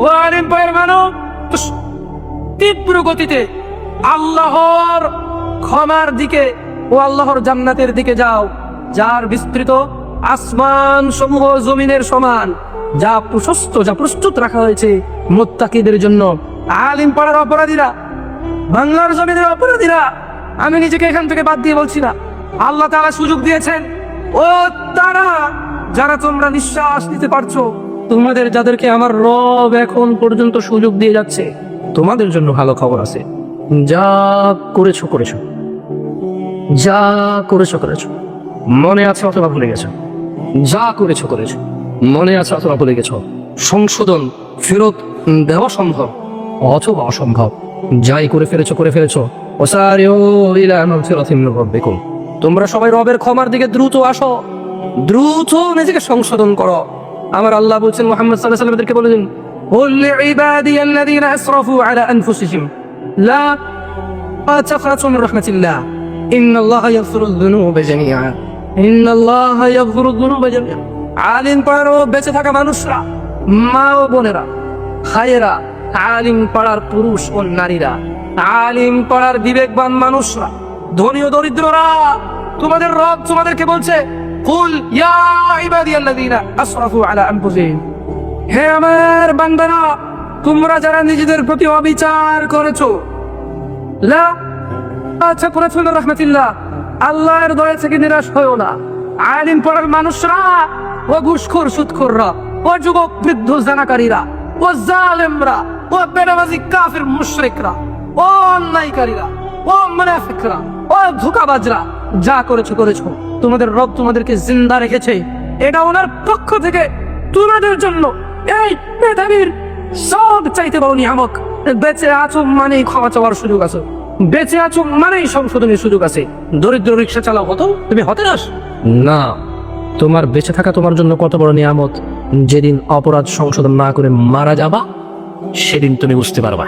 ও আলিম ভাইয়ের মানুষ, তীব্র গতিতে আল্লাহর ক্ষমার দিকে ও আল্লাহর জান্নাতের দিকে যাও, যার বিস্তৃত আসমান সমূহ জমিনের সমান, যা প্রশস্ত, যা প্রস্তুত রাখা হয়েছে মুত্তাকিদের জন্য। আলিম পাড়ার অপরাধীরা, বাংলার জমিনের অপরাধীরা, আমি নিজেকে এখান থেকে বাদ দিয়ে বলছি না, আল্লাহ তাআলা সুযোগ দিয়েছেন। ও তারা যারা তোমরা নিঃশ্বাস নিতে পারছো, তোমাদের যাদেরকে আমার রব এখন পর্যন্ত সুযোগ দিয়ে যাচ্ছে, তোমাদের জন্য ভালো খবর আছে। যা করেছো করেছো, যা করেছো করেছো, মনে আছে অথবা ভুলে গেছো। যা করেছো করেছো, মনে আছে অথবা ভুলে গেছো। সংশোধন ফেরত দেওয়া সম্ভব অথবা অসম্ভব। যাই করে ফেলেছো। ওসারিউ ইলা মাগফিরাতিন মির রাব্বিকুম। তোমরা সবাই রবের ক্ষমার দিকে দ্রুত আসো, দ্রুত নিজেকে সংশোধন করো। আমার আল্লাহ বলছেন মুহাম্মদ সাল্লাল্লাহু আলাইহি ওয়াসাল্লামকে বলে দিন, কুল লিইবাদিয়াল্লাযীনা আসরাফু আলা আনফুসিহিম লা তাকনাতু মির রাহমাতিল্লাহ ইন্নাল্লাহা ইয়াগফিরুয যুনুবা জামিআ ইন্নাল্লাহা ইয়াগফিরুয যুনুবা জামিআ। আলিম পাড়ার বেঁচে থাকা মানুষরা, মা ও বোনেরা, ভাইয়েরা, আলিম পাড়ার পুরুষ ও নারীরা, আলিম পাড়ার বিবেকবান মানুষরা, ধনী ও দরিদ্ররা, তোমাদের রব তোমাদেরকে বলছে, কুল ইয়া ইবাদিয়াল্লাযীনা আসরাফু আলা আনফুসিহিম, হে আমার বান্দারা, তোমরা যারা নিজেদের প্রতি অবিচার করেছো, লা তাকনাতু মির রাহমাতিল্লাহ, আল্লাহর দয়া থেকে নিরাশ হয়ো না। আলিম পাড়ার মানুষরা, ও ঘুষখোর সুদখোররা, ও যুবক বৃদ্ধ জানাকারীরা, ও জালেমরা, ও বেনামাজি কাফির মুশরিকরা, ও অন্যায়কারীরা, ও মুনাফিকরা, ও ধোঁকাবাজরা, যা করেছো, তোমাদের রব তোমাদেরকে জিন্দা রেখেছে। এটা ওনার পক্ষ থেকে তোমাদের জন্য এই পৃথিবীর সব চাইতে বড় নিয়ামক। বেঁচে আছো মানেই ক্ষমা চাওয়ার সুযোগ আছে, বেঁচে আছো মানেই সংশোধনের সুযোগ আছে। দরিদ্র রিক্সা চালাও হতো, তুমি হতাশ না। তোমার বেঁচে থাকা তোমার জন্য কত বড় নিয়ামত। যেদিন অপরাধ সংশোধন না করে মারা যাবা, সেদিন তুমি বুঝতে পারবা।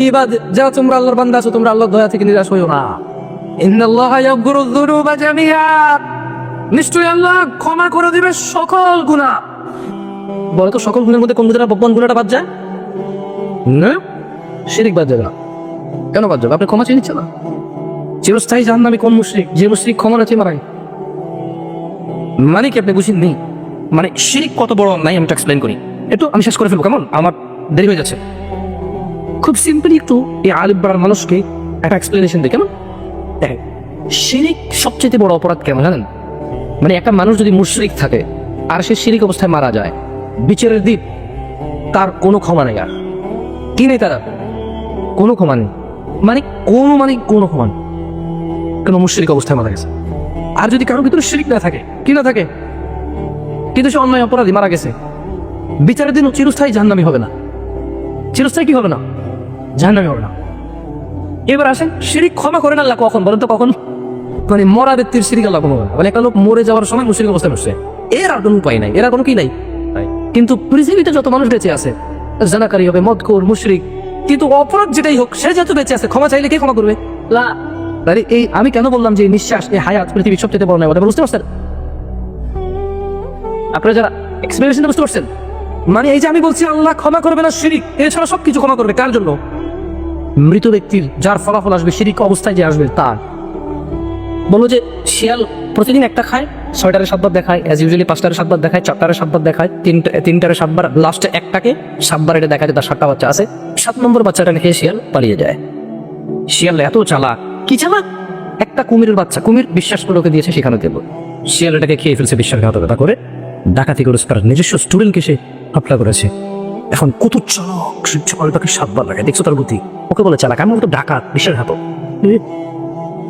ইবাদ যা তোমরা আল্লাহর বান্দা আছো, তোমরা আল্লাহর দয়া থেকে নিরাশ হইও না। ইন্নাল্লাহা ইয়াগফিরুয যুনুবা জামিআ, নিশ্চয়ই আল্লাহ ক্ষমা করে দিবে সকল গুনাহ। বলো তো, সকল গুনাহের মধ্যে কোন গুনাহটা বাদ যায়? না, শিরক বাদ যাবে না। কেন বাদ যাবে? আপনি ক্ষমা চেয়ে নিচ্ছেন না। চিরস্থায়ী জাহান্নামী কোন মুশরিক? যে মুশরিক ক্ষমা না চেয়ে মারায়। মানে কি আপনি বুঝেননি? মানে শিরক কত বড় অন্যায় আমি এক্সপ্লেইন করি। একটু আমি শেষ করে ফেলবো, কেমন? আমার দেরি হয়ে যাচ্ছে। খুব সিম্পলি একটু এই আলিম পাড়ার মানুষকে একটা এক্সপ্লেনেশন দিই, কেমন? দেখেন, শিরক সবচেয়ে বড় অপরাধ কেন জানেন? মানে একটা মানুষ যদি মুশরিক থাকে আর সে শিরক অবস্থায় মারা যায়, বিচারের দিন তার কোনো ক্ষমা নেই। আর কি নেই? তারা কোনো ক্ষমা নেই, কোনো ক্ষমা নেই, কোনো মুশরিক অবস্থায় মারা গেছে। আর যদি কারোর ভিতরে শিরক না থাকে, কি না থাকে, কিন্তু সে অন্যায় অপরাধী মারা গেছে, বিচারের দিন চিরস্থায়ী জাহান্নামী হবে না। চিরস্থায়ী কি হবে না? জাহান্নামী হবে না। এবার আসেন, শিরক ক্ষমা করেন আল্লাহ কখন? বলেন তো কখন? মানে মরা ব্যক্তির শিরক আল্লাহ ক্ষমা করেন। মানে একটা লোক মরে যাওয়ার সময় মুশরিক অবস্থায় বসছে, এর আর কোনো উপায় নাই, এর আর কোনো কি নাই। কিন্তু পৃথিবীতে যত মানুষ বেঁচে আছে, জানাকারী হবে, মদখোর, মুশরিক, কিন্তু অপরাধ যেটাই হোক, সে যেহেতু বেঁচে আছে, ক্ষমা চাইলে কে ক্ষমা করবে? লা। এই আমি কেন বললাম যে নিঃশ্বাস, এই হায়াত পৃথিবীর সবচেয়ে বড় নেয়ামত, বুঝতে পারছেন? আপনারা যারা এক্সপ্লেনেশনটা বুঝতে পারছেন? মানে এই যে আমি বলছি আল্লাহ ক্ষমা করবে না শিরক, এছাড়া সবকিছু ক্ষমা করবে। কার জন্য? মৃত ব্যক্তির, যার ফলাফল আসবে শিরক অবস্থায় যে আসবে তার। বলো যে শিয়াল প্রতিদিন একটা খায়, 6টারে 7 বার দেখায়, অ্যাজ ইউজুয়ালি 5টারে 7 বার দেখায়, 4টারে 7 বার দেখায়, 3টারে 7 বার, লাস্টে একটাকে 7 বার এটা দেখায় যে তার 7টা বাচ্চা আছে। 7 নম্বর বাচ্চাটা খেয়ে শিয়াল পালিয়ে যায়। শিয়াল এত চালাক, কি চালাক! একটা কুমিরের বাচ্চা, কুমির বিশ্বাস করে ওকে দিয়েছে সেখানে দেবো, শিয়াল এটাকে খেয়ে ফেলছে বিশ্বাসঘাতকতা করে, ডাকাতি করেছে, তার নিজস্ব স্টুডেন্টকে সে হামলা করেছে। এখন কত চালাক, তাকে 7 বার লাগে, দেখছো তার বুদ্ধি? ওকে বলে চালাক, আমি তো ডাকাত, বিশ্বাসঘাতক।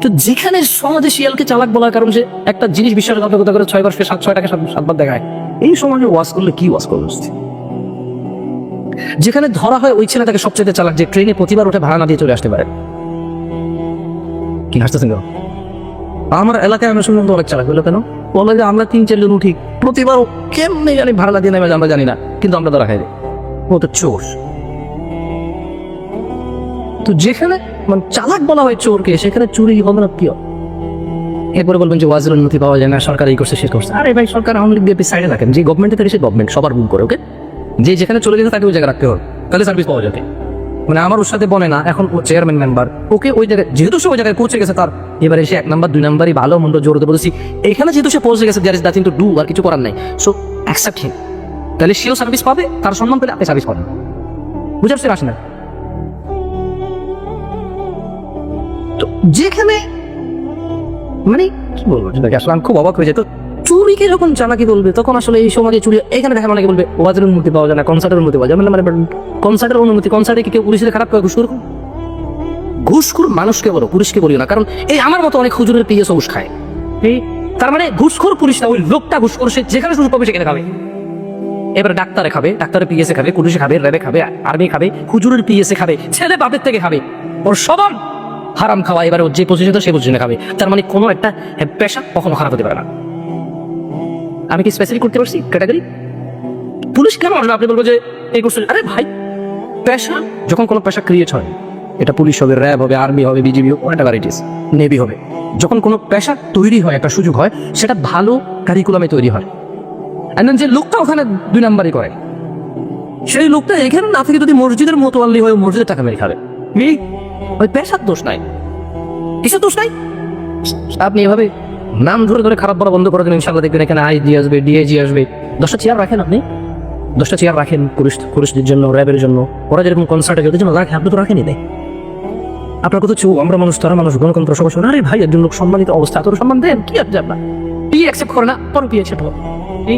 তো যেখানে সমাজে শিয়ালকে চালাক বলার কারণ সে একটা জিনিস বিশ্বাসঘাতকতা করে 6 বার, সে 6টাকে 7 বার দেখায়, এই সমাজে ওয়াজ করলে কি ওয়াজ করবে? যেখানে ধরা হয় ওই ছেলেটাকে সবচেয়ে চালাক, যে ট্রেনে প্রতিবার উঠে ভাড়া না দিয়ে চলে আসতে পারে। কি হাসতেছেন? আমার এলাকায় আমরা শুনলাম তো অনেক চালাক হলো। কেন? বলে যে আমরা 3-4 জন উঠি, প্রতিবার কেমনি জানি ভাড়া দিয়ে নেবে আমরা জানি না, কিন্তু আমরা ধরা খাই দিই, ও তো চোর। তো যেখানে মানে চালাক বলা হয় চোরকে, সেখানে চুরি হবে না কি? এরপরে বলবেন যে ওয়াজের অনুমতি পাওয়া যায় না, সরকার এই করছে সে করছে। আরে ভাই, সরকার আওয়ামী লীগ বিএনপি সাইডে রাখেন, যে গভর্নমেন্টে থাকে সে গভর্নমেন্ট সবার রুল করে, ওকে? যে যেখানে চলে গেছে তাকে ওই জায়গায় রাখতে হবে, তাহলে সার্ভিস পাওয়া যাবে। মানে আমার ওর সাথে বনে না, এখন ও চেয়ারম্যান মেম্বার, ওকে ওই জায়গায় যেহেতু সে ওই জায়গায় পৌঁছে গেছে, তার এবারে সে 1 নাম্বার 2 নাম্বারই ভালো মন্দ জোরতে বলেছি, এখানে যেহেতু সে পৌঁছে গেছে, there is nothing to do, আর কিছু করার নাই, সো অ্যাকসেপ্ট হিম। তাহলে সেও সার্ভিস পাবে, তার সম্মান পেলে আপনি সার্ভিস পাবেন। বুঝতে পারছেন? আসেন না তো যেখানে মানে কি বলবো, আসলে আমি খুব অবাক হয়ে যায়। তো চুরিকে যখন চালাকি বলবে, তখন আসলে এই সমাজে চুরি এখানে দেখা অনেকে বলবে ওয়াজের অনুমতি পাওয়া যায় না, কনসার্টের অনুমতি পাওয়া যায় না। মানে কনসার্টের অনুমতি, কনসার্টে কি কেউ পুলিশের খারাপ করে? ঘুষখোর, ঘুষখোর মানুষকে বলো, পুলিশকে বলিও না। কারণ এই আমার মতো অনেক হুজুরের পিএস ঘুষ খায়, তার মানে ঘুষখোর পুলিশ না, ওই লোকটা ঘুষখোর, সে যেখানে সুযোগ পাবে সেখানে খাবে। এবারে ডাক্তারে খাবে, ডাক্তারের পিএসএ খাবে, পুলিশে খাবে, র্যাবে খাবে, আর্মি খাবে, হুজুরের পিএসএ খাবে, ছেলে বাপের থেকে খাবে, ওর সবার হারাম খাওয়া। এবারে ওর যে পজিশন সে পজিশনে খাবে। তার মানে কোনো একটা পেশা কখনো খারাপ হতে পারে না। আমি কি স্পেসিফিক করতে পারছি ক্যাটাগরি? পুলিশ কেন আসবে আপনি বলবো যে এই করছেন? আরে ভাই, পেশা যখন কোনো পেশা ক্রিয়েট হয়, এটা পুলিশ হবে, র্যাব হবে, আর্মি হবে, বিজিবি হবে, হোয়াটএভার ইট ইজ, নেভি হবে, যখন কোনো পেশা তৈরি হয়, একটা সুযোগ হয়, সেটা ভালো কারিকুলামে তৈরি হয়। আর যে লোকটা ওখানে 2 নাম্বারই করে, সেই লোকটা এখানে না থেকে যদি মসজিদের মোতোয়াল্লি হয়, মসজিদের টাকা মেরে খাবে, ওই পেশার দোষ নাই, কিসের দোষ নাই। আপনি এভাবে নাম ধরে ধরে খারাপ বলা বন্ধ করে দেন, ইনশাআল্লাহ দেখবেন এখানে আইজি আসবে, ডিআইজি আসবে। 10টা চেয়ার রাখেন আপনি, 10টা চেয়ার রাখেন পুলিশদের জন্য, র্যাবের জন্য, ওরা যেরকম কনসার্টে ওদের জন্য রাখে, আপনি তো রাখেনি দেয়। আপনার কথা হচ্ছে আমরা মানুষ, তারা মানুষ, গণতন্ত্র সবার। আরে ভাই, একজন লোক সম্মানিত অবস্থা, এত সম্মান দেন কি আপনি? আপনার পি অ্যাকসেপ্ট করে না, পর পি অ্যাকসেপ্ট করে। এই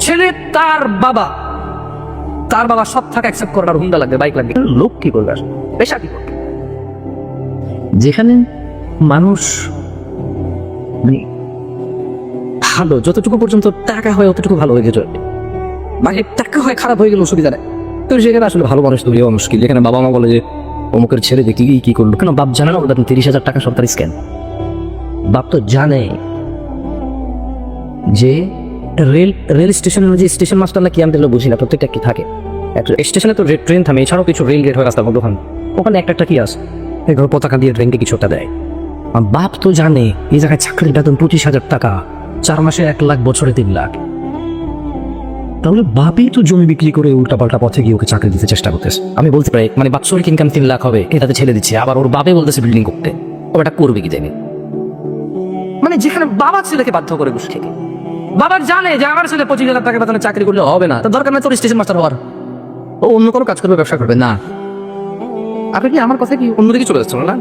ছেলে তার বাবা সব থাকে অ্যাকসেপ্ট করার, হুন্ডা লাগবে, বাইক লাগবে, লোক কি করবে আসলে, পেশা কি করবে? যেখানে মানুষ ভালো, যতটুকু পর্যন্ত টাকা হয় অতটুকু ভালো হয়ে গেছে, মানে টাকা হয় খারাপ হয়ে গেল অসুবিধা নেই। তো সেখানে আসলে ভালো মানুষ তৈরি হওয়া মুশকিল। যেখানে বাবা মা বলে যে অমুকের ছেলে দেখি কি করলো, কেন বাপ জানে না ওটা 30,000 টাকা সরকারি স্ক্যান? বাপ তো জানে যে রেল স্টেশনের যে স্টেশন মাস্টার না কি, আমি বুঝি না, প্রত্যেকটা কি থাকে একটা স্টেশনে, তো ট্রেন থামে, এছাড়াও কিছু রেল গেট হয় রাস্তার মধ্যে, ওখানে একটা কি আছে, এগুলো পতাকা দিয়ে ট্রেনকে কিছু একটা দেয়। বাপ তো জানে এই জায়গায় চাকরির বেতন 25,000 টাকা, 4 মাসে 1 লাখ, বছরে 3 লাখ। তাহলে বাপই তো জমি বিক্রি করে উল্টাপাল্টা পথে গিয়ে ওকে চাকরি দিতে চেষ্টা করতেছে। আমি বলতে পারি মানে বাৎসরিক ইনকাম 3 লাখ হবে, এটাতে ছেলে দিচ্ছে, আবার ওর বাপে বলতেছে বিল্ডিং করতে, ও এটা করবে কি জানি। মানে যেখানে বাবা ছেলেকে বাধ্য করে ঘুষ খেতে, বাবা জানে যে আমার ছেলে 25,000 টাকা বেতনে চাকরি করলে হবে না, তার দরকার নাই তোর স্টেশন মাস্টার হওয়ার, ও অন্য কোনো কাজ করবে, ব্যবসা করবে না। আপনি কি আমার কথা কি অন্যদিকে চলে যাচ্ছেন না?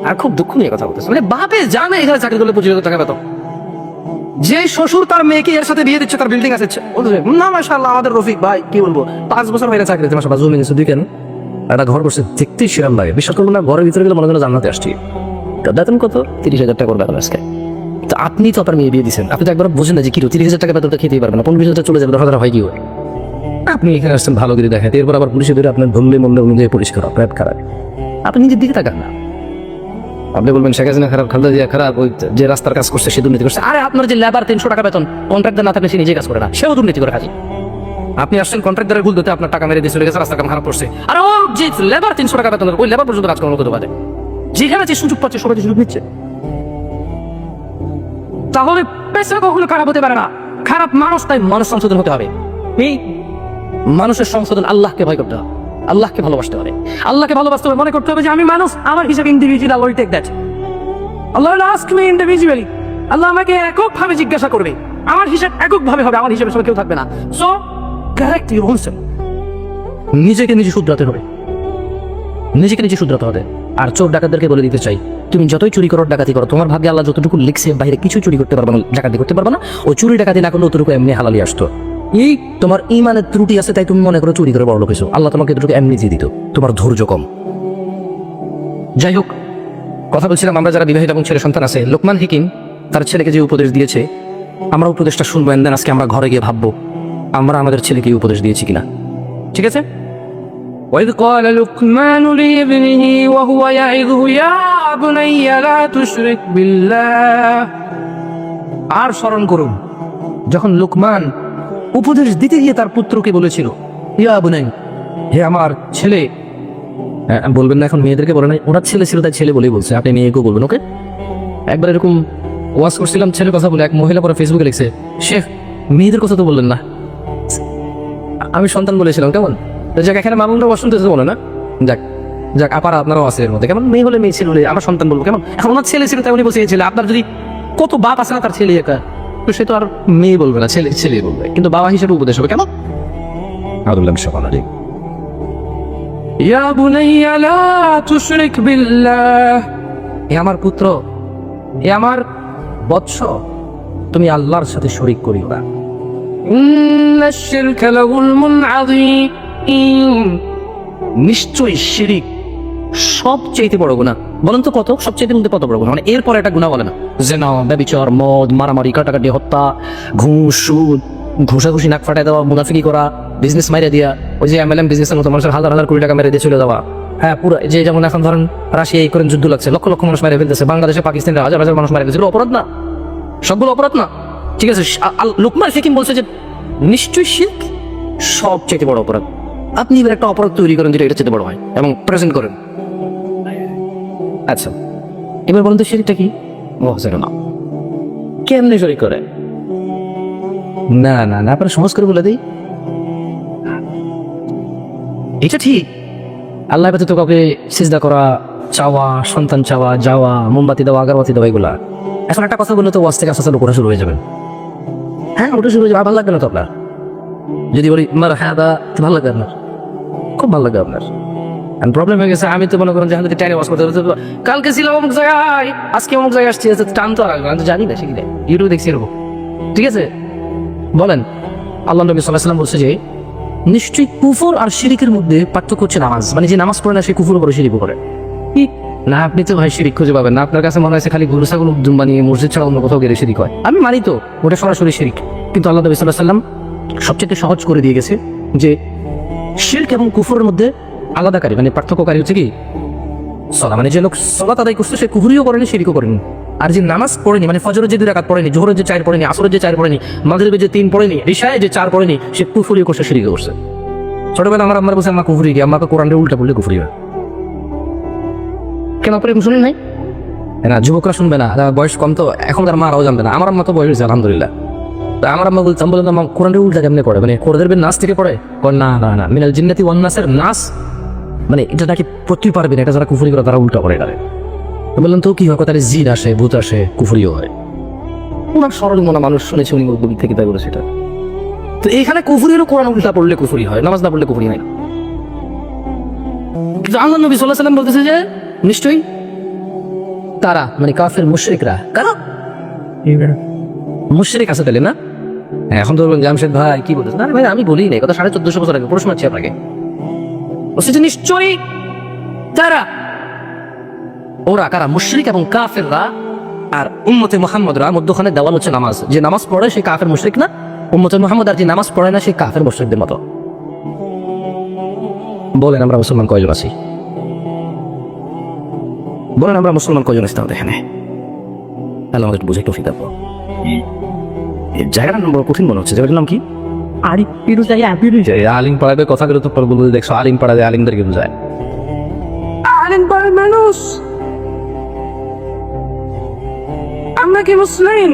আর খুব দুঃখ নিয়ে কথা বলতেছে, মানে বাপে জানে এখানে চাকরি করলে 25,000 টাকা বেতন, যে শ্বশুর তার মেয়েকে এর সাথে বিয়ে দিচ্ছে, তার বিল্ডিং আছে না, মাশাআল্লাহ আমাদের রফিক ভাই কি বলবো, 5 বছর হয়ে চাকরি দিতে, মাশাআল্লাহ জমি নিচ্ছে 2 কেন, একটা ঘর করছে, দেখতেই সেরকম লাগে, বিশ্বাস করবো না, ঘরের ভিতরে গেলে মনে হয় জান্নাতে আসছি। বেতন কত? 30,000 টাকা করে বেতন আজকে। তো আপনি তো আপনার মেয়ে বিয়ে দিচ্ছেন, আপনি তো একবার বোঝেন না যে কি 30,000 টাকা বেতনটা খেতেই পারবেন না, 15,000 চলে যাবে, 10,000 হয় কি হয়? আপনি এখানে আসছেন ভালো করে দেখাতে, এরপর আবার পুলিশে ধরে আপনার ধরলে মূল্য অনুযায়ী পরিষ্কার র্যাব খারাপ, আপনি নিজের দিকে তাকান না। আপনি বলবেন শেখ হাসিনা খারাপ, খালেদা জিয়া খারাপ, ওই যে রাস্তার কাজ করছে সে দুর্নীতি করছে। আরে আপনার যে লেবার 300 টাকা বেতন, কন্ট্রাক্টর না থাকলে সে নিজে কাজ করে না, সেও দুর্নীতি করে কাজে। আপনি আসছেন কন্ট্রাক্টরের গুল দিতে, আপনার টাকা মেরে দিয়ে চলে গেছে, রাস্তার কাম খারাপ করছে। আর ও যে লেবার 300 টাকা বেতন, ওই লেবার পর্যন্ত কাজকর্ম করতে পারে, যেখানে যে সুযোগ পাচ্ছে সবাই সুযোগ নিচ্ছে। তাহলে পেশা কখনো খারাপ হতে পারে না, খারাপ মানুষ, তাই মানুষ সংশোধন হতে হবে। এই মানুষের সংশোধন আল্লাহকে ভয় করতে হবে, আল্লাহকে ভালোবাসতে হবে, আল্লাহকে ভালোবাসতে হবে, মনে করতে হবে যে আমি মানুষ, আমার হিসাবে individual, Allah will take that, Allah will ask me individually, Allah আমাকে এককভাবে জিজ্ঞাসা করবে, আমার হিসাব এককভাবে হবে, আমার হিসাবে সবাই কেউ থাকবে না। So correct your own self, নিজেকে নিজে শুধরাতে হবে, নিজেকে নিজে শুধরাতে হবে। আর চোর ডাকাতদেরকে বলে দিতে চাই, তুমি যতই চুরি করো, ডাকাতি করো, তোমার ভাগ্যে আল্লাহ যতটুকু লিখছে বাইরে কিছু চুরি করতে পারবে না, ডাকাতি করতে পারবে না। ওই চুরি ডাকাতি না করলে অতটুকু এমনি হালালি আসতো। এই তোমার ঈমানের ত্রুটি আছে, তাই তুমি মনে করো চুরি করে বড় লোক হয়েছো, আল্লাহ তোমাকে এতটুকু এমনি দিয়ে দিত, তোমার ধৈর্য কম। যাই হোক, কথা বলছিলাম আমরা যারা বিবাহিত এবং ছেলে সন্তান আছে, লোকমান হিকিম তার ছেলেকে যে উপদেশ দিয়েছে, আমরা উপদেশটা শুনবো, এন্ড দেন আজকে আমরা ঘরে গিয়ে ভাববো আমরা আমাদের ছেলেকে উপদেশ দিয়েছি কিনা। ঠিক আছে? وإذ قال لقمان لابنه وهو يعظه يا بني لا تشرك بالله। আর স্মরণ করুন যখন লোকমান উপদেশ দিতে গিয়ে তার পুত্রকে বলেছিল, ইয়া বুনাই, হে আমার ছেলে। বলবেন না এখন মেয়েদেরকে বলে নাই, ওনার ছেলে ছিল তাই ছেলে বলেই বলছে, আপনি মেয়েকেও বলবেন, ওকে? একবার এরকম ওয়াজ করছিলাম ছেলের কথা বলে, এক মহিলা পরে ফেসবুকে লিখছে, শেখ মেয়েদের কথা তো বললেন না। আমি সন্তান বলেছিলাম, কেমন? তো যাক, এখানে মামুনরা বসন্ত তো বলে না, যাক যাক, আপারা আপনারাও আছে এর মধ্যে, কেমন? মেয়ে হলে মেয়ে, ছেলে হলে আমার সন্তান বলবো, কেমন? এখন ওনার ছেলে ছিল তাই উনি বসে ছেলে। আপনার যদি কত বাপ আছে না তার ছেলে একা, তো সে তো আর মেয়ে বলবে না, ছেলে ছেলে বলবে, কিন্তু বাবা হিসেবে উপদেশ হবে, কেমন? আদুল্লাহ সকাল আলী ইয়া বুনাইয়া লা তুশরিক বিল্লাহ, এ আমার পুত্র, এ আমার বৎস, তুমি আল্লাহর সাথে শরীক করিও না। ইন্নাশ শিরকা লাযুলমুন আযীম, নিশ্চয়ই শিরিক সবচেয়ে বড় গুনাহ। বলেন তো কত? সবচেয়ে মধ্যে কত বড় গুনাহ? মানে এরপর একটা গুনাহ বলে না, জিনা, ব্যভিচার, মদ, মারামারি, কাটাকাটি, হত্যা, ঘুষ, সুদ, ঘুষাঘুষি, নাক ফাটাই দেওয়া, মুনাফিকি করা, বিজনেস মাইরা দিয়া, ওই যে এমএলএম বিজনেসের মতো মানুষের হাজার হাজার কোটি টাকা মেরে দিয়ে চলে যাওয়া। হ্যাঁ, পুরো যে যেমন এখন ধরেন রাশিয়া এই করেন যুদ্ধ লাগছে, লক্ষ লক্ষ মানুষ মেরে ফেলতেছে, বাংলাদেশে পাকিস্তানে হাজার হাজার মানুষ মেরে ফেলছে, অপরাধ না? সবগুলো অপরাধ না? ঠিক আছে, লুকমান হাকিম বলছে যে নিশ্চয়ই শিরক সবচেয়ে বড় অপরাধ। আপনি এবার একটা অপরাধ তৈরি করেন যেটা এটা চেয়ে বড় হয় এবং প্রেজেন্ট করেন। আচ্ছা, এবার বলুন তো শিরকটা কি? ও সেটা না, কেমনে শরীক করে? না না না, আপনার সহজ করে বলে দিই। এটা ঠিক, আল্লাহ ব্যতীত কাউকে সিজদা করা, চাওয়া, সন্তান চাওয়া, যাওয়া, মোমবাতি দেওয়া, আগরবাতি দেওয়া, এগুলা। এখন একটা কথা বললে তো ওয়াজ থেকে আস্তে আস্তে লোকরা শুরু হয়ে যাবেন। হ্যাঁ, ওটা শুরু হয়ে যাবে, ভালো লাগবে না তো আপনার? যদি বলি মার হ্যাঁ দা, ভালো লাগবে আপনার? খুব ভালো লাগবে আপনার। প্রবলেম হয়ে গেছে, আমি তো মনে করেন যে আমি টাইনে ওয়াজ করতে কালকে ছিলাম অমুক জায়গায়, আজকে অমুক জায়গায় আসছি, টান তো আসবে, আমি তো জানি না, শিখি না, ইউটিউবে দেখছি এরকম। ঠিক আছে, বলেন। আল্লাহ নবী সাল্লাল্লাহু আলাইহি ওয়াসাল্লাম বলছে যে নিশ্চয়ই কুফর আর শিরিকের মধ্যে পার্থক্য হচ্ছে নামাজ। মানে যে নামাজ পড়ে না সে কুফর করে, শিরিক করে। কি না, আপনি তো ভাই শিরিক খুঁজে পাবেন না। আপনার কাছে মনে হয়েছে খালি গরু ছাগল দুম বানিয়ে মসজিদ ছাড়া অন্য কোথাও গেলে শিরিক হয়। আমি মানি তো, ওটা সরাসরি শিরিক। কিন্তু আল্লাহ নবী সাল্লাল্লাহু আলাইহি ওয়াসাল্লাম সবচেয়ে সহজ করে দিয়ে গেছে যে শিরক এবং কুফরের মধ্যে আলাদাকারী, মানে পার্থক্যকারী হচ্ছে কি সালাত। মানে যে লোক সালাত আদায় করছে সে কুফরিও করেনি, শিরিকও করেনি। আর যে নামাজ পড়েনি, মানে ফজরের যে 2 রাকাত পড়েনি, জোহরের যে 4 পড়েনি, আসরের যে 4 পড়েনি, মাগরিবের যে 3 পড়েনি, ইশায় যে 4 পড়েনি, সে কুফরিও করছে, শিরিকও করছে। ছোটবেলা আমার আম্মার বলছে আমার কুফরি কি, আমাকে কোরআনের উল্টা পড়লে কুফরি হয়। কেন আপনি শুনেন নাই? না, যুবকরা শুনবে না, বয়স কম তো, এখনকার মারাও জানবে না। আমার আম্মা তো বয়স হয়েছে আলহামদুলিল্লাহ। তা আমার আম্মা বলতাম, বললাম আমার কোরআনের উল্টা কেমনে পড়ে, মানে কোরআনের নাস থেকে পড়ে? না না না, মিনাল জিন্নাতি ওয়ান নাসের নাস, মানে এটা নাকি পড়তেই পারবে না, এটা যারা কুফরি করে তারা উল্টা পড়ে গেলে। বললাম তো কি হয়, তাহলে জিন আসে, ভূত আসে, কুফরিও হয়। ওনার সরল মনা মানুষ শুনেছে, উনি দিক থেকে তাই বলেছে এটা। তো এইখানে কুফরিরও কোরআন উল্টা পড়লে কুফরি হয়, নামাজ না পড়লে কুফরি হয় না। কিন্তু আল্লাহ নবী সাল্লাল্লাহু আলাইহি ওয়াসাল্লাম বলতেছে যে নিশ্চয়ই তারা, মানে কাফের মুশরিকরা, কারা মুশরিক আছে তাহলে না? এখন তো বলবেন জামশেদ ভাই কি বলতেছেন? না ভাই, আমি বলি না, কথা 1450 বছর আগে প্রশ্ন আছে আপনাকে। বলছে নিশ্চয়ই তারা, ওরা কারা? মুশরিক এবং কাফেররা। আর উম্মতে মুহাম্মদরা মধ্যখানে দেওয়াল হচ্ছে নামাজ। যে নামাজ পড়ে সে কাফের মুশরিক না, উম্মতে মুহাম্মদ আর যে নামাজ পড়ে না সে কাফের মুশরিকদের মতো। বলেন আমরা মুসলমান কয়জন আছি? বলেন আমরা মুসলমান কয়জন আছি তাহলে এখানে? তাহলে আমাদের বুঝে তৌফিক দাও। এই জায়গাটার নাম বড় কঠিন মনে হচ্ছে। জায়গাটার নাম কি? আলিম পাড়ায় কথাগুলো তো বলবো, দেখছো আলিম পাড়ায় আলিমদেরকে বোঝায়। আলেম পাড়ার মানুষ, আমরা কি মুসলিম?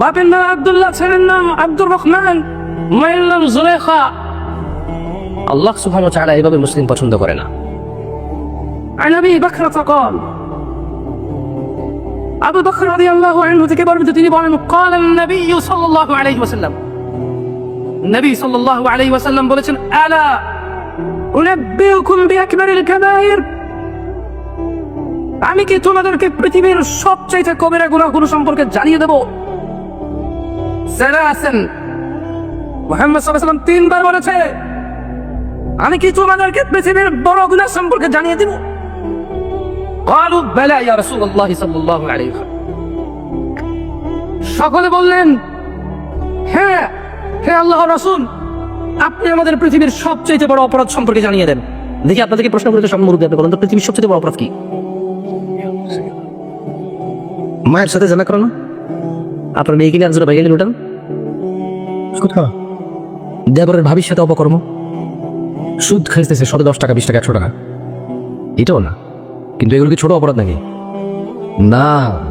বাপের নাম আব্দুল্লাহ, ছেলের নাম আব্দুর রহমান, মায়ের নাম জুলেখা। আল্লাহ সুবহানাহু ওয়া তাআলা এইভাবে মুসলিম পছন্দ করে না। عن أبي بكرة قال আবু বকর রাদিয়াল্লাহু আনহু থেকে বর্ণিত, তিনি বলেন قال النبي صلى الله عليه وسلم, নবী সাল্লাল্লাহু আলাইহি ওয়াসাল্লাম বলেছেন আলা উনাব্বিউকুম বিআকবারিল কাবায়ের, আমি কি তোমাদেরকে পৃথিবীর সবচেয়ে কবিরা গুনাহগুলো সম্পর্কে জানিয়ে দেব? সালাসান, মুহাম্মদ সাল্লাল্লাহু আলাইহি ওয়াসাল্লাম 3 বার বলেছে আমি কি তোমাদেরকে পৃথিবীর বড় গুনাহ সম্পর্কে জানিয়ে দেব? قالوا بلى يا رسول الله صلى الله عليه وسلم, সকলে বললেন হ্যাঁ হে আল্লাহর রাসূল, আপনি আমাদের পৃথিবীর সবচেয়ে বড় অপরাধ সম্পর্কে জানিয়ে দেন। দেখি আপনাদেরকে প্রশ্ন করতে সম্মুখ আপনি বলেন তো পৃথিবীর সবচেয়ে বড় অপরাধ কি? মায়ের সাথে জানা করো না? আপনার মেয়ে কিনে আনজোরা ভাইয়া লুটান কোথা? দেবরের ভাবির সাথে অপকর্ম, সুদ খাইতেছে 10 টাকা 20 টাকা 100 টাকা, এটাও না। কিন্তু এগুলো কি ছোট অপরাধ নাকি? না,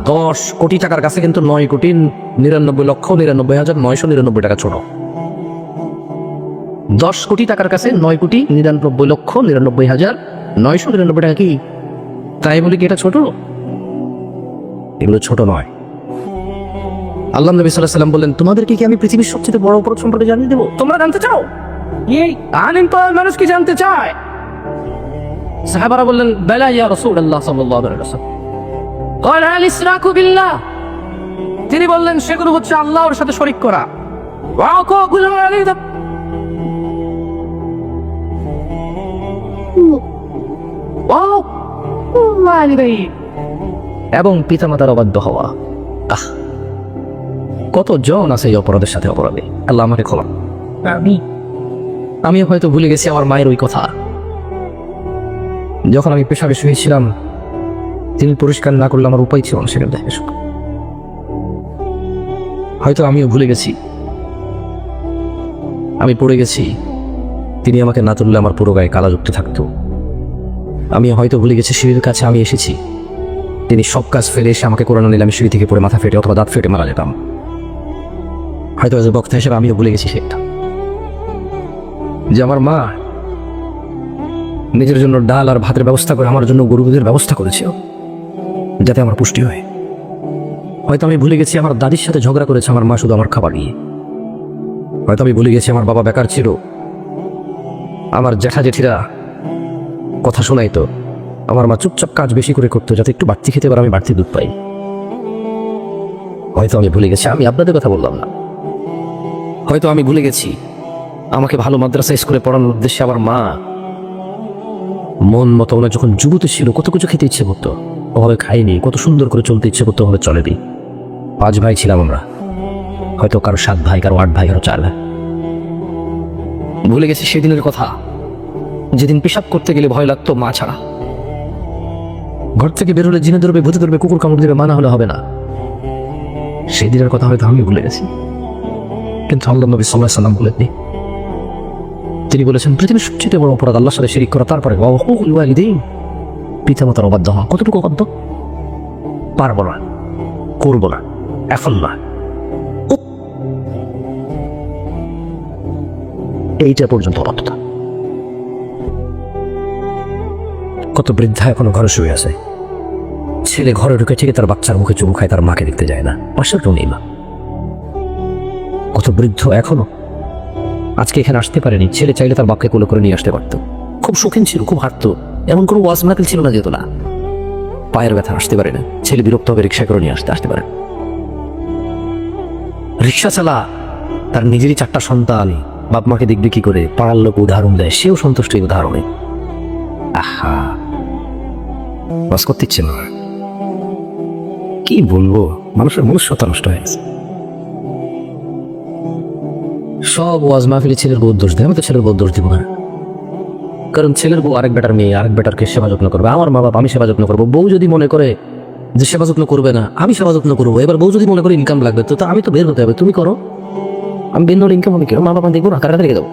10 কোটি টাকার কাছে কিন্তু 9,99,99,999 টাকা ছোট। 10 কোটি টাকার কাছে 9,99,99,999 টাকা কি তাই বলি কি এটা ছোট? এগুলো ছোট নয়। আল্লাহ নবী সাল্লাল্লাহু আলাইহি ওয়াসাল্লাম বললেন, তোমাদেরকে কি আমি পৃথিবীর সবচেয়ে বড় অপরাধ সম্পর্কে জানিয়ে দেবো? তোমরা জানতে চাও? এই আনএমপ্লয়েড মানুষ কি জানতে চায়? সাহাবারা বললেন, বেলা ইয়া রাসূলুল্লাহ সাল্লাল্লাহু আলাইহি ওয়াসাল্লাম। قال الاشراك بالله, তিনি বললেন সেগুলো হচ্ছে আল্লাহর সাথে শরীক করা। এবং পিতামাতার অবাধ্য হওয়া। কত জন আছে এই অপরাধের সাথে অপরাধী। আল্লাহ আমাকে ক্ষমা। আমি হয়তো ভুলে গেছি আমার মায়ের ওই কথা, যখন আমি পেশাবে শুয়েছিলাম তিনি পরিষ্কার না করলে আমার উপায় ছিল না সেখান থেকে। হয়তো আমিও ভুলে গেছি, আমি পড়ে গেছি, তিনি আমাকে না তুললে আমার পুরো গায়ে কালা যুক্ত থাকতো। আমি হয়তো ভুলে গেছি সিঁড়ির কাছে আমি এসেছি, তিনি সব কাজ ফেলে এসে আমাকে কোরআন নিলে আমি সিঁড়ি থেকে পড়ে মাথা ফেটে অথবা দাঁত ফেটে মারা যেতাম। হয়তো এজ এ বক্তা হিসেবে আমিও ভুলে গেছি সেটা, যে আমার মা নিজের জন্য ডাল আর ভাতের ব্যবস্থা করে আমার জন্য গরু দুধের ব্যবস্থা করেছিল যাতে আমার পুষ্টি হয়। হয়তো আমি ভুলে গেছি আমার দাদির সাথে ঝগড়া করেছে আমার মা শুধু আমার খাবার নিয়ে। হয়তো আমি ভুলে গেছি আমার বাবা বেকার ছিল, আমার জ্যাঠা জেঠিরা কথা শোনাইতো, আমার মা চুপচাপ কাজ বেশি করে করতো যাতে একটু বাড়তি খেতে পারে, আমি বাড়তি দুধ পাই। হয়তো আমি ভুলে গেছি, আমি আপনাদের কথা বললাম না, হয়তো আমি ভুলে গেছি আমাকে ভালো মাদ্রাসা স্কুলে পড়ানোর উদ্দেশ্যে আমার মা মন মতো ওনার যখন যুবতী ছিল কত কিছু খেতে ইচ্ছে করতো, ওভাবে খাইনি, কত সুন্দর করে চলতে ইচ্ছে করতো, ওভাবে চলেনি। 5 ভাই ছিলাম আমরা, হয়তো কারো 7 ভাই, কারো 8 ভাই, কারো 4 ভাই। ভুলে গেছি সেদিনের কথা, যেদিন পেশাব করতে গেলে ভয় লাগতো মা ছাড়া। ঘর থেকে বের হলে জিনে ধরবে, ভূতে ধরবে, কুকুর কামড় দেবে, মানা হলে হবে না। সেই দিনের কথা হয়তো আমি ভুলে গেছি, কিন্তু আল্লাহ নবী সাল্লাল্লাহু আলাইহি ওয়াসাল্লাম বলেননি। তিনি বলেছেন পৃথিবীর সবচেয়ে বড় অপরাধ আল্লাহর সাথে শিরিক করা, তারপরে হুকুকুল ওয়ালিদাইন, পিতামাতার অবাধ্য হওয়া। কতটুকু অবাধ্য? পারবো না, করবো না, এখন না। এইটা পর্যন্ত অবাধ্যতা। কত বৃদ্ধা এখনো ঘরে শুয়ে আছে, ছেলে ঘরে ঢুকে থেকে তার বাচ্চার মুখে চুমু খায়, তার মাকে দেখতে যায় না, পাশেও নেই মা। কত বৃদ্ধ এখনো আজকে এখানে আসতে পারেনি, ছেলে চাইলে তার বাপকে কোলে করে নিয়ে আসতে পারত। খুব শৌখিন ছিল, খুব হাঁটতো, এমন কোনো ওয়াজ মাহফিল ছিল না যেত না। পায়ের ব্যথা আসতে পারে না, ছেলে বিরক্ত হবে রিক্সা করে নিয়ে আসতে পারে। রিক্সা চালা, তার নিজেরই 4টা সন্তান, বাপ মাকে দেখবে কি করে, পাড়ার লোক উদাহরণ দেয়, সেও সন্তুষ্ট এই উদাহরণে। আহা, ওয়াজ করতে ইচ্ছে না, কি বলবো, মানুষের মনুষ্যতা নষ্ট হয়ে গেছে। সব ওয়াজ মাহফিলে ছেলের বউ দোষ দেয়, আমি তো ছেলের বউ দোষ দিব না, কারণ ছেলের বউ আরেক বেটার মেয়ে, আরেক বেটারকে সেবা যত্ন করবে। আমার মা বাবা, আমি সেবা যত্ন করবো। বউ যদি মনে করে যে সেবা যত্ন করবে না, আমি সেবা যত্ন করবো। এবার বউ যদি মনে করে ইনকাম লাগবে, তো আমি তো বের হতে হবে, তুমি করো, আমি বের হলে ইনকাম হবে কেন? মা বাবা দেখবো না, কারা রেখে দেবো।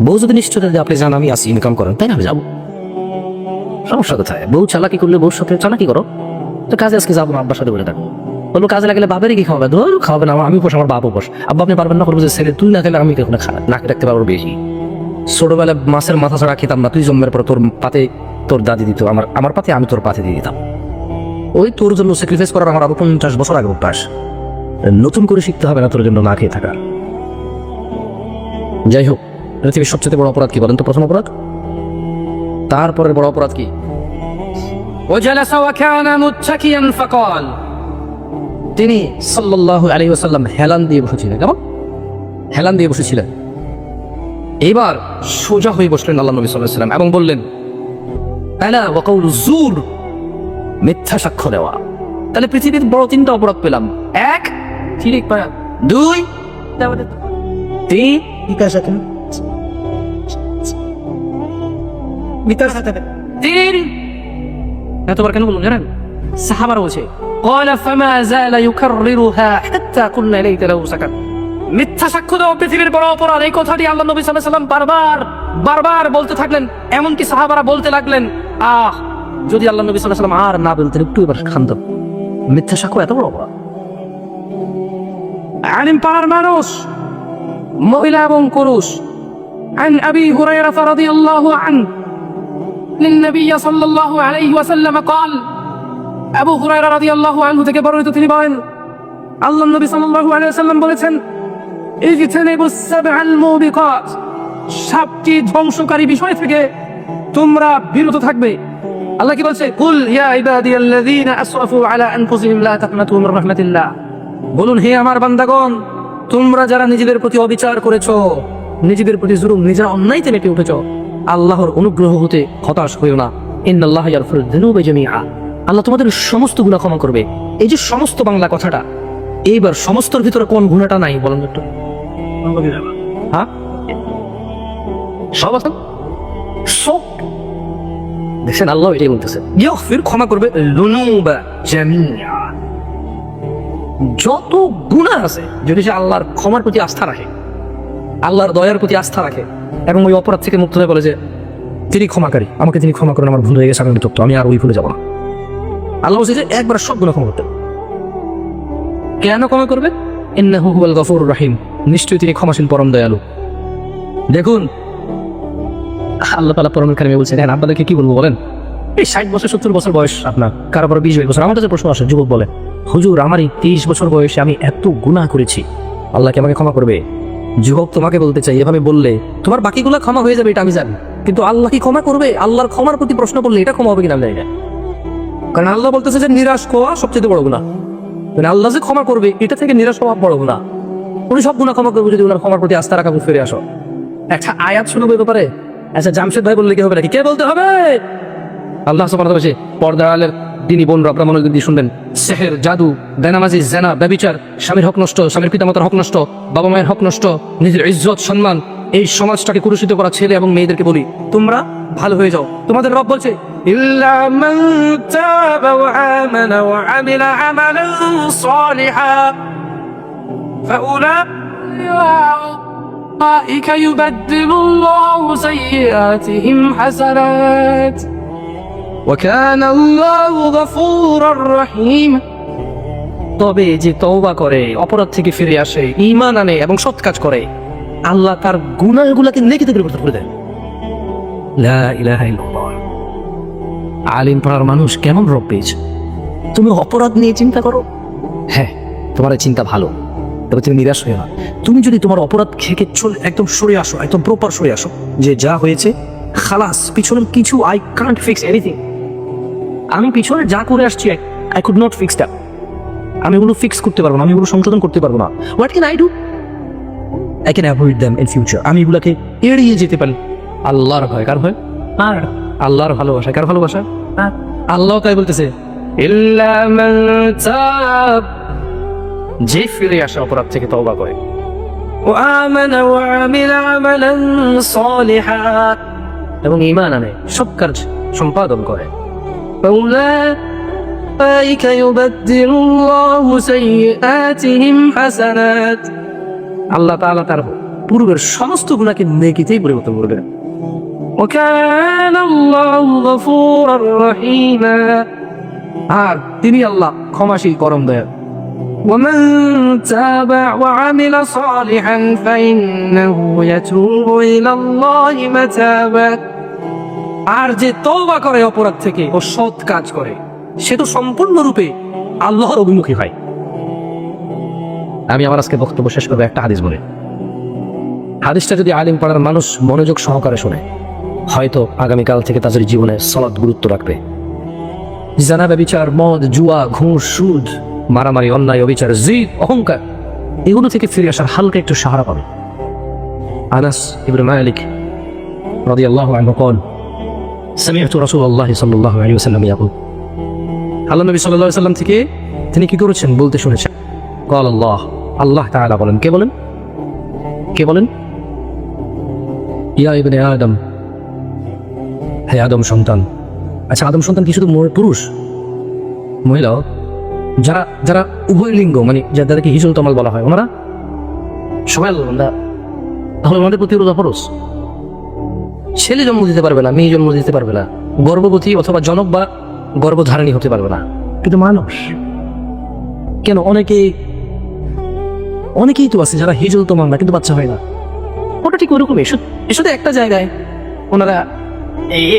বউ যদি নিশ্চয় যে আপনি জান আমি আসি ইনকাম করেন, তাই না আমি যাবো, সমস্যা কোথায়? বউ চালাকি করলে বউর সাথে চালাকি করো, তো কাজে আজকে যাবো না, আব্বার সাথে বলে থাকবো। বললো কাজে লাগলে বাবারই কি খাওয়াবে? ধর খাওয়াবে না, আমি বস, আমার বাপও বস। আব্বা আপনি পারবেন না, করবো যে ছেলে তুই না খেলে আমি কেন খারাপ নাকে রাখতে পারবো বেশি। ছোটবেলায় মাছের মাথা ছাড়া খেতাম না, তুই জন্মের পর তোর পাতে তোর দাদি দিত, আমার পাতে আমি তোর পাতে দিয়ে দিতাম। ওই তোর জন্য স্যাক্রিফাইস করার আমার আরো 50 বছর আগে অভ্যাস, নতুন করে শিখতে হবে না তোর জন্য না খেয়ে থাকা। যাই হোক, পৃথিবীর সবচেয়ে বড় অপরাধ কি বলেন তো? প্রথম অপরাধ, তারপরের বড় অপরাধ কি? وجلس وكان متكئا فقال, তিনি সাল্লাল্লাহু আলাইহি ওয়াসাল্লাম হেলান দিয়ে বসেছিলেন। কেমন হেলান দিয়ে বসেছিলেন? এবার সোজা হয়ে বসলেন আল্লাহ নবী সাল্লাল্লাহু আলাইহি ওয়াসাল্লাম এবং বললেন, আলা ওয়া কাউলু যুর, মিথ্যা সাক্ষ্য দেওয়া। তাহলে পৃথিবীর বড় 3টা অপরাধ পেলাম। 1 শিরক করা, 2 3 মিথ্যা সাক্ষ্য, 3 এতবার কেন বলুন জানেন? সাহাবারা বলছে, قال فما زال يكررها حتى قلنا ليت له سكت। মিথ্যা সাক্ষ্য দেওয়া পৃথিবীর বড় অপরাধ, এই কথাটি আল্লাহ নবী সাল্লাল্লাহু আলাইহি ওয়াসাল্লাম বারবার বলতে থাকলেন। এমনকি সাহাবারা বলতে লাগলেন, যদি আল্লাহ নবী সাল্লাল্লাহু আলাইহি ওয়াসাল্লাম আর না বলতেন, একটু এবার শান্ত, মিথ্যা সাক্ষ্য এত বড় অপরাধ। আলিম পাড়ার মানুষ, মহিলা এবং পুরুষ। عن أبي هريرة رضي الله عنه للنبي صلى الله عليه وسلم قال আবু হুরায়রা রাদিয়াল্লাহু আনহু থেকে বর্ণিত, তিনি বলেন আল্লাহর নবী সাল্লাল্লাহু আলাইহি ওয়াসাল্লাম বলেছেন, ইজতানিবুস সাবআল মুবিকাত, সাতটি ধ্বংসকারী বিষয় থেকে তোমরা বিরত থাকবে। আল্লাহ কি বলছে? কুল ইয়া ইবাদিয়াল্লাযীনা আসরাফু আলা আনফুসিহিম লা তাকনাতু মির রাহমাতিল্লাহ, বলুন হে আমার বান্দাগণ, তোমরা যারা নিজেদের প্রতি অবিচার করেছো, নিজেদের প্রতি জুলুম, নিজেরা অন্যায়তে মেতে উঠেছো, আল্লাহর অনুগ্রহ হতে হতাশ হইও না। ইন্নাল্লাহা ইয়াগফিরুয যুনুবা জামিআ, আল্লাহ তোমাদের সমস্ত গুনাহ ক্ষমা করবে। এই যে সমস্ত বাংলা কথাটা, এইবার সমস্তর ভিতরে কোন গুনাহটা নাই বলেন একটু? হ্যাঁ, সব আছে। সব দেখছেন, আল্লাহ এটাই বলতেছে, ইয়াগফির, ক্ষমা করবে, যুনুবা জামিআ, যত গুনাহ আছে। যদি সে আল্লাহর ক্ষমার প্রতি আস্থা রাখে, আল্লাহর দয়ার প্রতি আস্থা রাখে এবং ওই অপরাধ থেকে মুক্ত হয়ে বলে যে তিনি ক্ষমাকারী, আমাকে তিনি ক্ষমা করেন, আমার ভুল হয়ে গেছে, আমি তপ্ত, আমি আর ওই ভুলে যাবো না। আল্লাহ বলছে যে একবার সব গুনাহ ক্ষমা করতে। কেন ক্ষমা করবে? ইন্নাহু হুয়াল গফুরুর রহিম, নিশ্চয়ই তিনি ক্ষমাশীল পরম দয়ালু। দেখুন আল্লাহ তাআলা পরমের কারিমে বলছেন, দেখেন আপনাদেরকে কি বলবো বলেন, এই 60 বছর 70 বছর বয়স আপনার, কারো 20 বছর। আমার কাছে প্রশ্ন আসে, যুবক বলে, হুজুর আমার এই 30 বছর বয়সে আমি এত গুনাহ করেছি, আল্লাহ কি আমাকে ক্ষমা করবে? যুবক তোমাকে বলতে চাই, এভাবে বললে তোমার বাকিগুলো ক্ষমা হয়ে যাবে, এটা আমি জানি, কিন্তু আল্লাহ কি ক্ষমা করবে? আল্লাহর ক্ষমার প্রতি প্রশ্ন করলে এটা ক্ষমা হবে কিনা আমি জানি না। কারণ আল্লাহ বলতেছে যে নিরাশ হওয়া সবচেয়ে বড় গুনাহ। মানে আল্লাহ যে ক্ষমা করবে এটা থেকে নিরাশ হওয়া বড় গুনাহ। উনি সব গুনাহ ক্ষমা করবে যদি ওনার ক্ষমার প্রতি আস্থা রাখা, ফিরে আসো। একটা আয়াত শুনবো এই ব্যাপারে। আচ্ছা জামশেদ ভাই বললে কি হবে নাকি? কে বলতে হবে? আল্লাহ সুবহানাহু ওয়া তাআলা পর্দা আলের দিনী বোনরা আপনারা মনোযোগ দিয়ে শুনবেন। সেহের, জাদু, বেনামাজি, জেনা, ব্যভিচার, স্বামীর হক নষ্ট, স্বামীর পিতামাতার হক নষ্ট, বাবা মায়ের হক নষ্ট, নিজের ইজ্জত সম্মান, এই সমাজটাকে কুরুষিত করা ছেলে এবং মেয়েদেরকে বলি তোমরা ভালো হয়ে যাও। তোমাদের রব বলছে ইল্লা মান তাবা ওয়া আমানা ওয়া আমিলা আমালান সালিহা ফাউলাইকা ইউবাদদিলুল্লাহু সাইয়্যাতিহিম হাসানাত وكان الله غفورا رحيما। তবে যে তওবা করে, অপরাধ থেকে ফিরে আসে, ঈমান আনে এবং সৎ কাজ করে, আল্লাহ তার গুনাহগুলোকে নেকিতে পরিবর্তন করে দেন। লা ইলাহা ইল্লাল্লাহ। আলিম পাড়ার মানুষ কেমন রব পেয়েছে? তুমি অপরাধ নিয়ে চিন্তা করো, হ্যাঁ তোমার এই চিন্তা ভালো, তবে তুমি নিরাশ হয়ে না। তুমি যদি তোমার অপরাধ থেকে একদম সরে আসো, একদম প্রপার সরে আসো, যে যা হয়েছে খালাস, পিছনে কিছু আই কান্ট ফিক্স এনিথিং, আমি পিছনে যা করে আসছি I could not fix that, আমি ওগুলো ফিক্স করতে পারবো না, আমি ওগুলো সংশোধন করতে পারবো না। What can I do? I can avoid them in future. আমি এগুলাকে এড়িয়ে যেতে পারি। আল্লাহর ভয়, কার ভয়? আর আল্লাহর ভালোবাসা, কার ভালোবাসা? আল্লাহ তাই বলতেছে ইল্লা মান তাব, যে ফিরে আসে অপরাধ থেকে তওবা করে, ওয়া আমানা ওয়া আমিলা আমালান সালিহা, এবং ঈমান আনে, সৎ কাজ সম্পাদন করে, ফাউলাইকা ইউবাদদিলুল্লাহু সাইয়্যাতিহিম হাসানাত, আল্লাহ তাআলা তার পূর্বের সমস্ত গুনাহকে নেকিতেই পরিবর্তন করবেন। ওয়া কানাল্লাহু গফুরার রহিমা, আর তিনি আল্লাহ ক্ষমাশীল পরম দয়ালু। ومن تاب وعمل صالحا فإنه يتوب إلى الله متابا, আর যে তওবা করে অপরাধ থেকে ও সৎ কাজ করে, সে তো সম্পূর্ণরূপে আল্লাহর অভিমুখী হয়। আমি আমার আজকে বক্তব্য শেষ করবো একটা হাদিস বলে। হাদিসটা যদি আলিম পাড়ার মানুষ মনোযোগ সহকারে শোনে, হয়তো আগামীকাল থেকে তাদের জীবনে সালাত গুরুত্ব রাখবে। জানা, ব্যভিচার, মদ, জুয়া, ঘুষ, সুদ, মারামারি, অন্যায়, অবিচার, জিদ, অহংকার, এগুলো থেকে ফিরে আসার হালকা একটু সাহারা পাবে। আনাস ইবনে মালিক রাদিয়াল্লাহু আনহু قال سمعت رسول الله صلى الله عليه وسلم يقول, আল্লাহ নবী সাল্লাল্লাহু আলাইহি ওয়াসাল্লাম থেকে তিনি কি করেছেন বলতে শুনেছেন। قال الله, আল্লাহ তাআলা বলেন, কে বলেন? কে বলেন? ইয়া ইবনে আদম, হে আদম সন্তান। আচ্ছা, আদম সন্তান কি শুধু পুরুষ? মহিলাও? যারা যারা উভয় লিঙ্গ, মানে যাদেরকে হিজল তমাল বলা হয়, ওনারা সবাই আল্লাহ। তাহলে ওনাদের প্রতি রোজা ফরজ। ছেলে জন্ম দিতে পারবে না, মেয়ে জন্ম দিতে পারবে না, গর্ভবতী অথবা জনক বা গর্ভধারণী হতে পারবে না, কিন্তু মানুষ কেন অনেকেই তো আছে যারা হিজল তো মামলা কিন্তু বাচ্চা হয় না। ওটা ঠিক ওরকমই, শুধু একটা জায়গায় ওনারা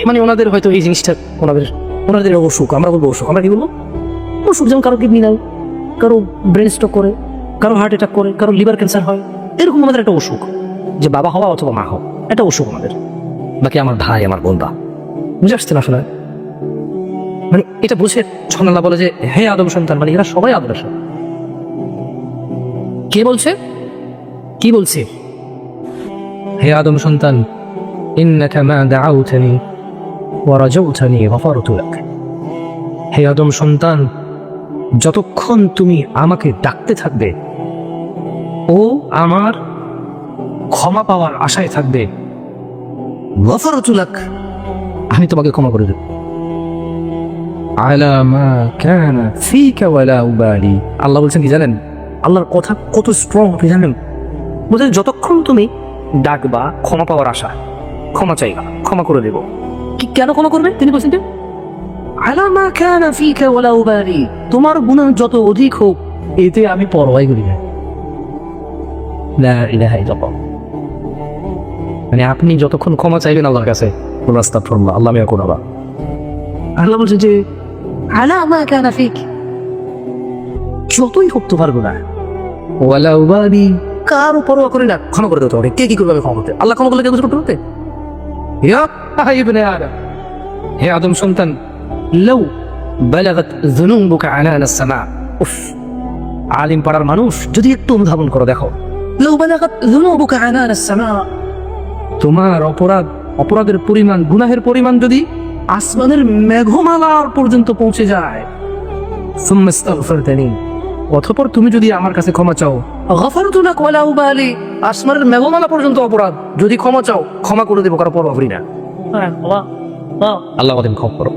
মানে ওনাদের হয়তো এই জিনিসটা ওনাদের অসুখ, আমরা বলবো অসুখ, আমরা কি বলবো অসুখ, যেমন কারো কিডনি নাই, কারো ব্রেন স্ট্রোক করে, কারো হার্ট অ্যাটাক করে, কারো লিভার ক্যান্সার হয়, এরকম আমাদের একটা অসুখ, যে বাবা হওয়া অথবা মা হওয়া, এটা অসুখ আমাদের। বাকি আমার ভাই, আমার বোনরা, বুঝে আসছে না আসলে? মানে এটা বুঝে যখন আল্লাহ বলে যে হে আদম সন্তান, মানে এরা সবাই আদমের সন্তান। কে বলছে? কি বলছে? হে আদম সন্তান, ইন্নাকা মা দাআউতানি ওয়া রাজাউতানি গফারতু লাক। হে আদম সন্তান, যতক্ষণ তুমি আমাকে ডাকতে থাকবে ও আমার ক্ষমা পাওয়ার আশায় থাকবে, গফারতু লাক, আমি তোমাকে ক্ষমা করে দেব। আলা মা কানা ফিকা ওয়ালা উবালি। আল্লাহ বলছেন কি জানেন? আল্লাহর কথা কত স্ট্রং আপনি জানেন? বলছেন যতক্ষণ তুমি ডাকবা ক্ষমা পাওয়ার আশা, ক্ষমা চাইবা, ক্ষমা করে দেব। কি কেন ক্ষমা করবে? তিনি বলছেন যে আলা মা কানা ফিকা ওয়ালা উবালি, তোমার গুনাহ যত অধিক হোক এতে আমি পরোয়াই করি না। লা ইলাহা ইল্লাল্লাহ। মানে আপনি যতক্ষণ ক্ষমা চাইবেন আল্লাহর কাছে, আস্তাগফিরুল্লাহ, আল্লাহ মিয়া কোনবা, আল্লাহ বলছেন যে আলা মা কানা ফিক, যতই হোক তোমার গুনাহ, ওয়ালা উবালি, কারো পরোয়া করে না, ক্ষমা করে দিতে হবে। কে কি করবে ক্ষমা করতে? আল্লাহ ক্ষমা করলে কেউ কিছু করতে পারবে? ইয়া ইবনে আদম, হে আদম সন্তান, লাউ বালাগাত যুনুবুকা আনানা সামা। উফ, আলিম পাড়ার মানুষ যদি একটু অনুধাবন করো, দেখো, লাউ বালাগাত যুনুবুকা আনানা সামা, তোমার অপরাধের পরিমাণ, গুনাহের পরিমাণ যদি আসমানের মেঘমালার পর্যন্ত পৌঁছে যায়, সুম্মা ইস্তাগফিরতানি, অতঃপর তুমি যদি আমার কাছে ক্ষমা চাও, গফারতু লাক ওয়ালা উবালি, আসমানের মেঘমালা পর্যন্ত অপরাধ যদি ক্ষমা চাও, ক্ষমা করে দেবো, কারো পরোয়া করি না। আল্লাহ আমাদের ক্ষমা করো।